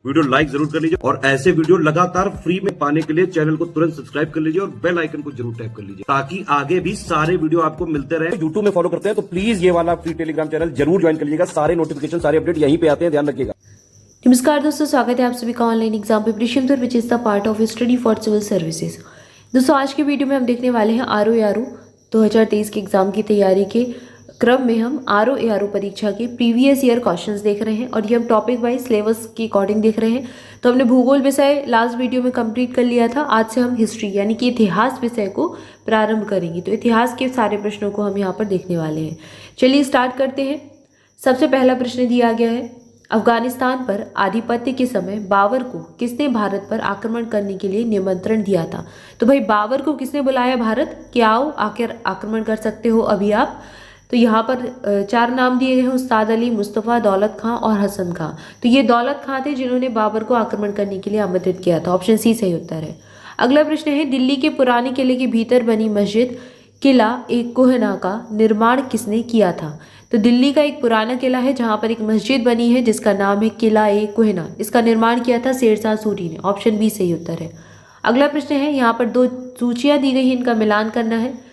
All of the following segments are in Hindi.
वीडियो लाइक जरूर कर लीजिए और ऐसे वीडियो लगातार फ्री में पाने के लिए चैनल को तुरंत सब्सक्राइब कर लीजिए और बेल आइकन को जरूर टैप कर लीजिए ताकि आगे भी सारे वीडियो आपको मिलते रहे। यूट्यूब में फॉलो करते हैं तो प्लीज ये वाला फ्री टेलीग्राम चैनल जरूर ज्वाइन कर लीजिएगा। सारे नोटिफिकेशन सारे अपडेट यहीं पे आते हैं, ध्यान रखिएगा। नमस्कार दोस्तों, स्वागत है आप सभी का ऑनलाइन एग्जाम प्रिपरेशन पर which is the part of study for civil services. दोस्तों आज के वीडियो में हम देखने वाले हैं आरओ 2023 के एग्जाम की तैयारी के क्रम में हम आरओ परीक्षा के प्रीवियस ईयर क्वेश्चंस देख रहे हैं और ये हम टॉपिक वाइज सिलेबस के अकॉर्डिंग देख रहे हैं। तो हमने भूगोल विषय लास्ट वीडियो में कंप्लीट कर लिया था। आज से हम हिस्ट्री यानी कि इतिहास विषय को प्रारंभ करेंगे। तो इतिहास के सारे प्रश्नों को हम यहाँ पर देखने वाले हैं। चलिए स्टार्ट करते हैं। सबसे पहला प्रश्न दिया गया है, अफगानिस्तान पर आधिपत्य के समय बाबर को किसने भारत पर आक्रमण करने के लिए निमंत्रण दिया था? तो भाई बाबर को किसने बुलाया भारत कि आओ आकर आक्रमण कर सकते हो अभी आप? तो यहाँ पर चार नाम दिए गए हैं, उस्ताद अली, मुस्तफ़ा, दौलत खां और हसन खां। तो ये दौलत खां थे जिन्होंने बाबर को आक्रमण करने के लिए आमंत्रित किया था। ऑप्शन सी सही उत्तर है। अगला प्रश्न है, दिल्ली के पुराने किले के भीतर बनी मस्जिद किला एक कोहना का निर्माण किसने किया था? तो दिल्ली का एक पुराना किला है जहाँ पर एक मस्जिद बनी है जिसका नाम है किला एक कोहना। इसका निर्माण किया था शेरशाह सूरी ने। ऑप्शन बी सही उत्तर है। अगला प्रश्न है, यहाँ पर दो सूचियाँ दी गई हैं, इनका मिलान करना है।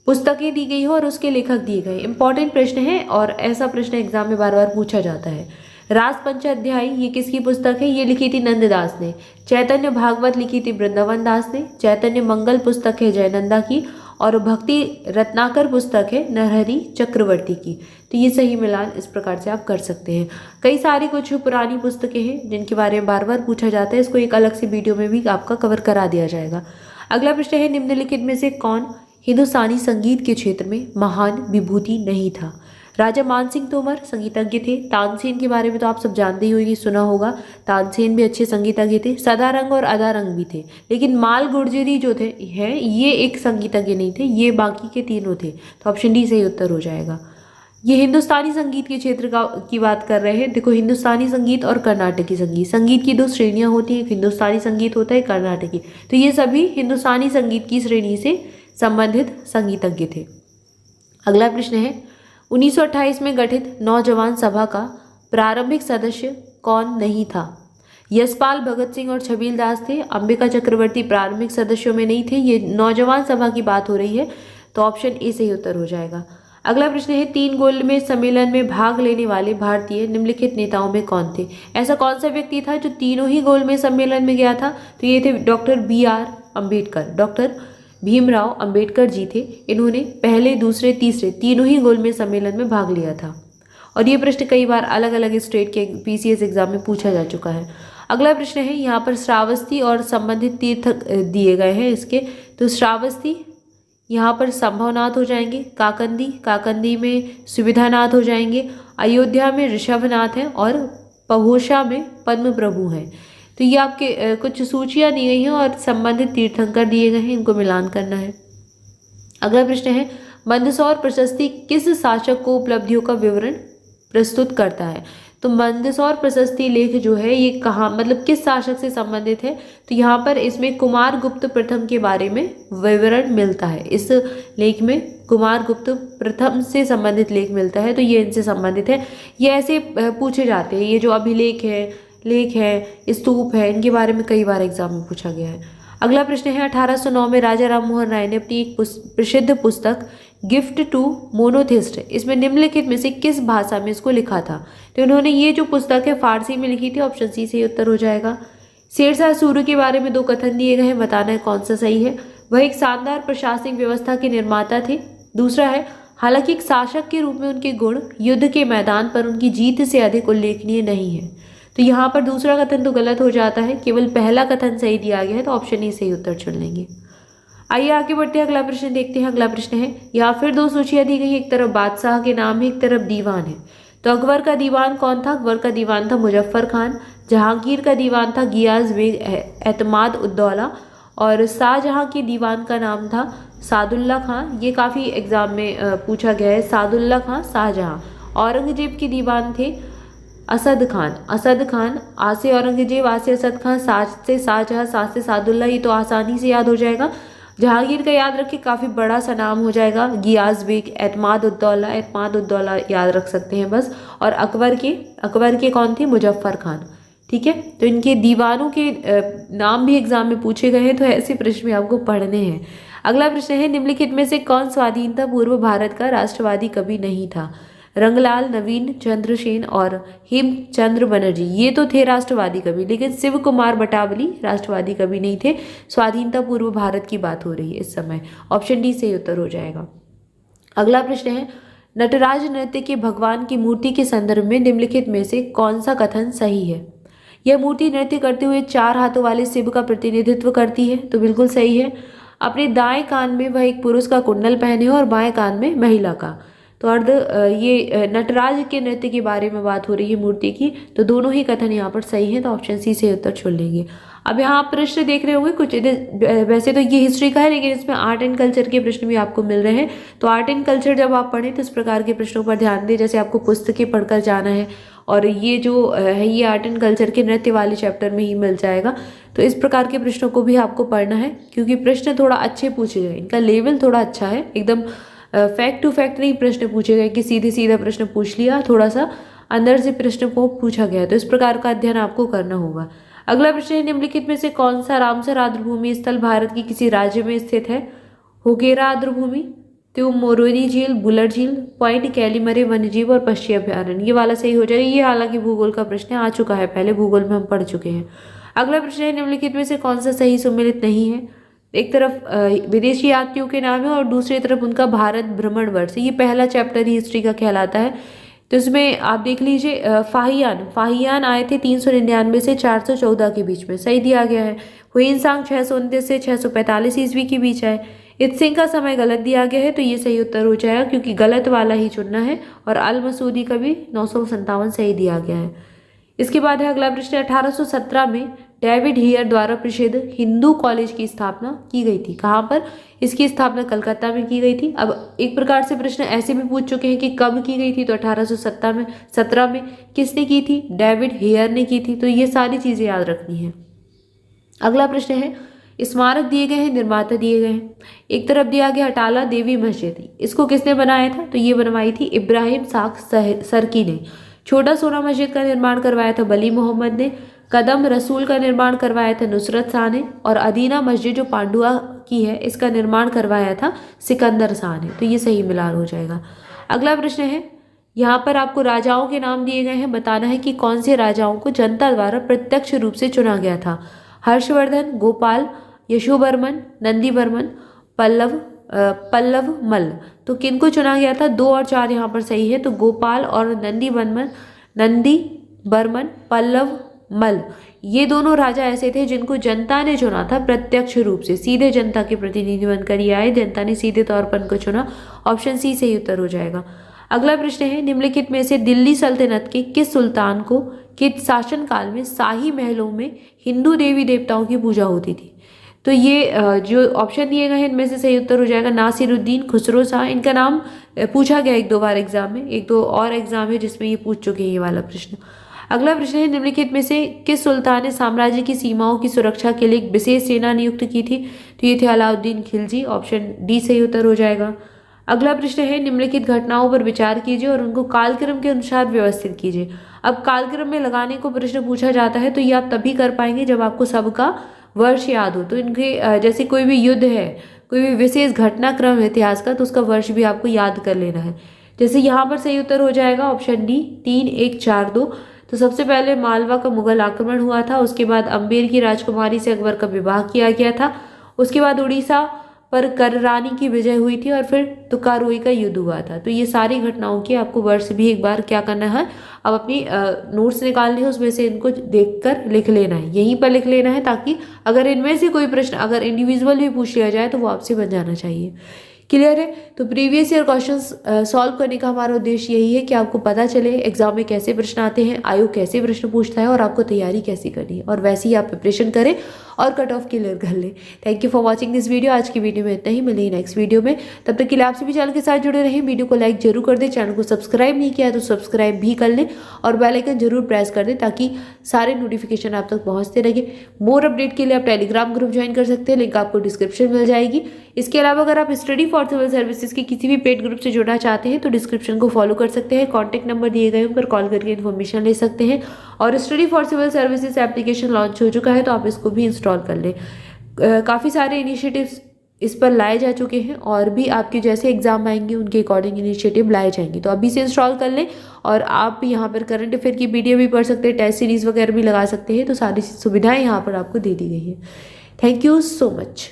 पुस्तकें दी गई हो और उसके लेखक दिए गए। इंपॉर्टेंट प्रश्न है और ऐसा प्रश्न एग्जाम में बार बार पूछा जाता है। रास पंचाध्याय ये किसकी पुस्तक है? ये लिखी थी नंददास ने। चैतन्य भागवत लिखी थी वृंदावन दास ने। चैतन्य मंगल पुस्तक है जयनंदा की और भक्ति रत्नाकर पुस्तक है नरहरि चक्रवर्ती की। तो ये सही मिलान इस प्रकार से आप कर सकते हैं। कई सारी कुछ पुरानी पुस्तकें हैं जिनके बारे में बार बार पूछा जाता है। इसको एक अलग से वीडियो में भी आपका कवर करा दिया जाएगा। अगला प्रश्न है, निम्नलिखित में से कौन हिंदुस्तानी संगीत के क्षेत्र में महान विभूति नहीं था? राजा मानसिंह तोमर संगीतज्ञ थे। तानसेन के बारे में तो आप सब जानते ही होंगे, सुना होगा। तानसेन भी अच्छे संगीतज्ञ थे। सदारंग और अदारंग भी थे। लेकिन माल गुर्जरी जो थे हैं ये एक संगीतज्ञ नहीं थे, ये बाकी के तीनों थे। तो ऑप्शन डी सही उत्तर हो जाएगा। ये हिंदुस्तानी संगीत के क्षेत्र की बात कर रहे हैं। देखो, हिंदुस्तानी संगीत और कर्नाटकी संगीत, संगीत की दो श्रेणियां होती हैं, एक हिंदुस्तानी संगीत होता है, कर्नाटकी। तो ये सभी हिंदुस्तानी संगीत की श्रेणी से संबंधित संगीतज्ञ थे। अगला प्रश्न है, 1928 में गठित नौजवान सभा का प्रारंभिक सदस्य कौन नहीं था? यशपाल, भगत सिंह और छबील दास थे। अंबिका चक्रवर्ती प्रारंभिक सदस्यों में नहीं थे। ये नौजवान सभा की बात हो रही है। तो ऑप्शन ए सही उत्तर हो जाएगा। अगला प्रश्न है, 3 गोलमेज सम्मेलन में भाग लेने वाले भारतीय निम्नलिखित नेताओं में कौन थे? ऐसा कौन सा व्यक्ति था जो तीनों ही गोलमेज सम्मेलन में गया था? तो ये थे doctor BR Ambedkar. Doctor Bhimrao Ambedkar ji थे। इन्होंने पहले, दूसरे, तीसरे तीनों ही गोलमेज सम्मेलन में भाग लिया था। और ये प्रश्न कई बार अलग अलग स्टेट के PCS एग्जाम में पूछा जा चुका है। अगला प्रश्न है, यहाँ पर श्रावस्ती और संबंधित तीर्थ दिए गए हैं इसके। तो श्रावस्ती यहाँ पर संभवनाथ हो जाएंगे। काकंदी में सुविधानाथ हो जाएंगे। अयोध्या में ऋषभनाथ हैं और पहोशा में पद्म प्रभु हैं। तो ये आपके कुछ सूचियाँ दी गई हैं और संबंधित तीर्थंकर दिए गए हैं, इनको मिलान करना है। अगला प्रश्न है, मंदसौर प्रशस्ति किस शासक को उपलब्धियों का विवरण प्रस्तुत करता है? तो मंदसौर प्रशस्ति लेख जो है ये कहाँ, मतलब किस शासक से संबंधित है? तो यहाँ पर इसमें कुमार गुप्त प्रथम के बारे में विवरण मिलता है। इस लेख में कुमार गुप्त प्रथम से संबंधित लेख मिलता है। तो ये इनसे संबंधित है। ये ऐसे पूछे जाते हैं। ये जो अभिलेख है, लेख है, स्तूप है, इनके बारे में कई बार एग्जाम में पूछा गया है। अगला प्रश्न है, 1809 में राजा राम मोहन राय ने अपनी एक प्रसिद्ध पुस्तक गिफ्ट टू मोनोथिस्ट, इसमें निम्नलिखित में से किस भाषा में इसको लिखा था? तो इन्होंने ये जो पुस्तक है फारसी में लिखी थी। ऑप्शन सी सही उत्तर हो जाएगा। शेरशाह सूरी के बारे में 2 कथन दिए गए हैं, बताना है कौन सा सही है। वह एक शानदार प्रशासनिक व्यवस्था के निर्माता थे। दूसरा है, हालांकि एक शासक के रूप में उनके गुण युद्ध के मैदान पर उनकी जीत से अधिक उल्लेखनीय नहीं है। तो यहाँ पर दूसरा कथन तो गलत हो जाता है, केवल पहला कथन सही दिया गया है। तो ऑप्शन ई सही उत्तर चुन लेंगे। आइए आगे बढ़ते हैं, अगला प्रश्न देखते हैं। अगला प्रश्न है, यहाँ फिर 2 सूचियाँ दी गई, एक तरफ बादशाह के नाम है, एक तरफ दीवान है। तो अकबर का दीवान कौन था? अकबर का दीवान था मुजफ्फर खान। जहांगीर का दीवान था गियाज बेग एतमाद उद्दौला और शाहजहां के दीवान का नाम था सादुल्ला खान। ये काफ़ी एग्जाम में पूछा गया है, सादुल्ला खान शाहजहां। औरंगजेब के दीवान थे असद खान। आ से औरंगजेब, आ से असद खान, साज से शाहजहां, साज से सादुल्ला। ये तो आसानी से याद हो जाएगा। जहांगीर का याद रखिए, काफ़ी बड़ा सा नाम हो जाएगा, गियाज बेग एतमाद उद्दौला याद रख सकते हैं बस। और अकबर के कौन थे? मुजफ्फर खान। ठीक है। तो इनके दीवानों के नाम भी एग्जाम में पूछे गए हैं, तो ऐसे प्रश्न भी आपको पढ़ने हैं। अगला प्रश्न है, निम्नलिखित में से कौन स्वाधीनता पूर्व भारत का राष्ट्रवादी कवि नहीं था? रंगलाल, नवीन चंद्र सेन और हेमचंद्र बनर्जी ये तो थे राष्ट्रवादी कवि, लेकिन शिव कुमार बटावली राष्ट्रवादी कवि नहीं थे। स्वाधीनता पूर्व भारत की बात हो रही है इस समय। ऑप्शन डी सही उत्तर हो जाएगा। अगला प्रश्न है, नटराज नृत्य के भगवान की मूर्ति के संदर्भ में निम्नलिखित में से कौन सा कथन सही है? यह मूर्ति नृत्य करते हुए 4 हाथों वाले शिव का प्रतिनिधित्व करती है, तो बिल्कुल सही है। अपने दाएं कान में वह एक पुरुष का कुंडल पहने हो और बाएं कान में महिला का, तो ये नटराज के नृत्य के बारे में बात हो रही है मूर्ति की, तो दोनों ही कथन यहाँ पर सही है, तो ऑप्शन सी से उत्तर चुन लेंगे। अब यहाँ आप प्रश्न देख रहे होंगे कुछ, वैसे तो ये हिस्ट्री का है, लेकिन इसमें आर्ट एंड कल्चर के प्रश्न भी आपको मिल रहे हैं। तो आर्ट एंड कल्चर जब आप पढ़ें तो इस प्रकार के प्रश्नों पर ध्यान दें, जैसे आपको पुस्तकें पढ़कर जाना है, और ये जो है ये आर्ट एंड कल्चर के नृत्य वाले चैप्टर में ही मिल जाएगा। तो इस प्रकार के प्रश्नों को भी आपको पढ़ना है, क्योंकि प्रश्न थोड़ा अच्छे पूछे गए, इनका लेवल थोड़ा अच्छा है, एकदम फैक्ट टू फैक्ट नहीं प्रश्न पूछे गए कि सीधे सीधा प्रश्न पूछ लिया, थोड़ा सा अंदर से प्रश्न को पूछा गया, तो इस प्रकार का अध्ययन आपको करना होगा। अगला प्रश्न है, निम्नलिखित में से कौन सा रामसर आर्द्रभूमि स्थल भारत की किसी राज्य में स्थित है? होगेरा आर्द्रभूमि, त्यो मोरोनी झील, बुलर झील, पॉइंट कैलीमरे वन्यजीव और पक्षी अभ्यारण्य, ये वाला सही हो जाएगा। ये हालांकि भूगोल का प्रश्न आ चुका है, पहले भूगोल में हम पढ़ चुके हैं। अगला प्रश्न है, निम्नलिखित में से कौन सा सही सुमेलित नहीं है? एक तरफ विदेशी यात्रियों के नाम है और दूसरी तरफ उनका भारत भ्रमण वर्ष, ये पहला चैप्टर ही हिस्ट्री का कहलाता है। तो इसमें आप देख लीजिए, फाहियान आए थे 399 से 414 के बीच में, सही दिया गया है। हुइनसांग 629 से 645 ईस्वी के बीच आए। इत्सिंग का समय गलत दिया गया है, तो ये सही उत्तर हो जाएगा, क्योंकि गलत वाला ही चुनना है। और अल मसूदी का भी 957 सही दिया गया है। इसके बाद है अगला प्रश्न, 1817 में डेविड हियर द्वारा प्रसिद्ध हिंदू कॉलेज की स्थापना की गई थी। कहाँ पर? इसकी स्थापना कलकत्ता में की गई थी। अब एक प्रकार से प्रश्न ऐसे भी पूछ चुके हैं कि कब की गई थी, तो 1817 में किसने की थी? डेविड हियर ने की थी। तो ये सारी चीजें याद रखनी है। अगला प्रश्न है, स्मारक दिए गए हैं, निर्माता दिए गए हैं। एक तरफ दिया गया अटाला देवी मस्जिद, इसको किसने बनाया था? तो ये बनवाई थी इब्राहिम साख सरकी ने। छोटा सोना मस्जिद का निर्माण करवाया था बली मोहम्मद ने। कदम रसूल का निर्माण करवाया था नुसरत शाह ने। और अदीना मस्जिद जो पांडुआ की है, इसका निर्माण करवाया था सिकंदर शाह ने। तो ये सही मिलान हो जाएगा। अगला प्रश्न है, यहाँ पर आपको राजाओं के नाम दिए गए हैं, बताना है कि कौन से राजाओं को जनता द्वारा प्रत्यक्ष रूप से चुना गया था। हर्षवर्धन, गोपाल, यशोवर्मन, नंदीवर्मन, पल्लव मल। तो किनको चुना गया था? 2 और 4 यहाँ पर सही है। तो गोपाल और नंदीवर्मन, पल्लव मल, ये दोनों राजा ऐसे थे जिनको जनता ने चुना था प्रत्यक्ष रूप से, सीधे जनता के प्रतिनिधि बनकर ये आए, जनता ने सीधे तौर पर उनको चुना। ऑप्शन सी सही उत्तर हो जाएगा। अगला प्रश्न है, निम्नलिखित में से दिल्ली सल्तनत के किस सुल्तान को के शासनकाल में शाही महलों में हिंदू देवी देवताओं की पूजा होती थी? तो ये जो ऑप्शन दिए गए हैं इनमें से सही उत्तर हो जाएगा नासिरुद्दीन, खुसरो शाह। इनका नाम पूछा गया 1-2 बार एग्जाम में, 1-2 और एग्जाम है जिसमें ये पूछ चुके हैं ये वाला प्रश्न। अगला प्रश्न है, निम्नलिखित में से किस सुल्तान ने साम्राज्य की सीमाओं की सुरक्षा के लिए एक विशेष सेना नियुक्त की थी? तो ये थे अलाउद्दीन खिलजी। ऑप्शन डी सही उत्तर हो जाएगा। अगला प्रश्न है, निम्नलिखित घटनाओं पर विचार कीजिए और उनको कालक्रम के अनुसार व्यवस्थित कीजिए। अब कालक्रम में लगाने को प्रश्न पूछा जाता है, तो ये आप तभी कर पाएंगे जब आपको सबका वर्ष याद हो। तो इनके जैसे कोई भी युद्ध है, कोई भी विशेष घटनाक्रम है इतिहास का, तो उसका वर्ष भी आपको याद कर लेना है। जैसे यहाँ पर सही उत्तर हो जाएगा ऑप्शन डी 3-1-4-2। तो सबसे पहले मालवा का मुगल आक्रमण हुआ था, उसके बाद अम्बेर की राजकुमारी से अकबर का विवाह किया गया था, उसके बाद उड़ीसा पर कररानी की विजय हुई थी और फिर तुकारोई का युद्ध हुआ था। तो ये सारी घटनाओं के आपको वर्ष भी एक बार क्या करना है, अब अपनी नोट्स निकालने हैं, उसमें से इनको देखकर लिख लेना है, यहीं पर लिख लेना है, ताकि अगर इनमें से कोई प्रश्न अगर इंडिविजुअल भी पूछ लिया जाए तो वो आपसे बन जाना चाहिए। क्लियर है? तो प्रीवियस ईयर क्वेश्चंस सॉल्व करने का हमारा उद्देश्य यही है कि आपको पता चले एग्जाम में कैसे प्रश्न आते हैं, आयोग कैसे प्रश्न पूछता है और आपको तैयारी कैसी करनी है, और वैसे ही आप प्रिपरेशन करें और कट ऑफ क्लियर कर लें। Thank you for watching this video. आज की वीडियो में इतना ही, मिलेंगे नेक्स्ट वीडियो में। तब तक के लिए आपसे भी चैनल के साथ जुड़े रहें। वीडियो को लाइक जरूर कर दें, चैनल को सब्सक्राइब नहीं किया तो सब्सक्राइब भी कर लें और बेल आइकन जरूर प्रेस कर दें ताकि सारे नोटिफिकेशन आप तक पहुँचते रहे। मोर अपडेट के लिए आप टेलीग्राम ग्रुप ज्वाइन कर सकते हैं, लिंक आपको डिस्क्रिप्शन मिल जाएगी। इसके अलावा अगर आप स्टडी फॉर सिविल सर्विसेज के किसी भी पेड ग्रुप से जुड़ना चाहते हैं तो डिस्क्रिप्शन को फॉलो कर सकते हैं, कॉन्टैक्ट नंबर दिए गए उन पर कॉल करके इन्फॉर्मेशन ले सकते हैं। और study for civil services application launch हो चुका है तो आप इसको भी इंस्टॉल कर लें। काफ़ी सारे इनिशिएटिव्स इस पर लाए जा चुके हैं और भी आपके जैसे एग्जाम आएंगे उनके अकॉर्डिंग इनिशिएटिव लाए जाएंगे, तो अभी से इंस्टॉल कर लें। और आप यहाँ पर करंट अफेयर की वीडियो भी पढ़ सकते हैं, टेस्ट सीरीज़ वगैरह भी लगा सकते हैं, तो सारी सुविधाएं यहाँ पर आपको दे दी गई हैं। Thank you so much.